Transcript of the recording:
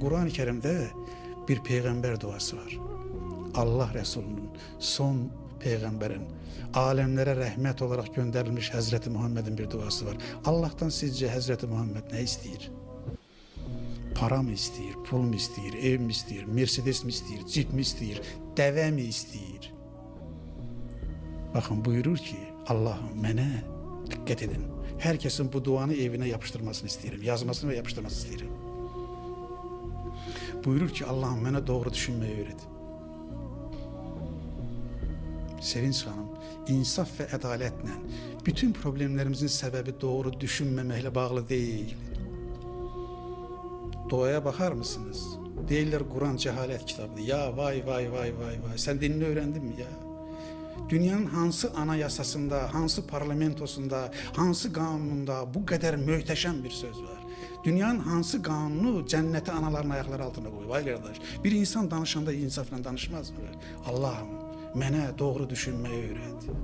Kur'an-ı Kerim'de bir peygamber duası var. Allah Resulü'nün, son peygamberin, alemlere rahmet olarak gönderilmiş Hazreti Muhammed'in bir duası var. Allah'tan sizce Hazreti Muhammed ne istiyor? Para mı istiyor, pul mu istiyor, ev mi istiyor, Mercedes mi istiyor, cip mi istiyor, deve mi istiyor? Bakın buyurur ki Allah'ım mene dikkat edin. Herkesin bu duanı evine yapıştırmasını isterim. Yazmasını ve yapıştırmasını isterim. Buyurur ki Allah'ım bana doğru düşünmeyi öğret. Sevinç Hanım, insaf ve adaletle bütün problemlerimizin sebebi doğru düşünmemekle bağlı değil. Doğaya bakar mısınız? Değiller Kur'an cehalet kitabı. Ya vay vay vay vay vay. Sen dinini öğrendin mi ya? Dünyanın hansı anayasasında, hansı parlamentosunda, hansı kanununda bu kadar möhteşem bir söz var? Dünyanın hansı kanunu cennete anaların ayakları altına koyuyor? Vay kardeş, bir insan danışanda insafla danışmaz mı? Allah'ım, mene doğru düşünmeyi öğret.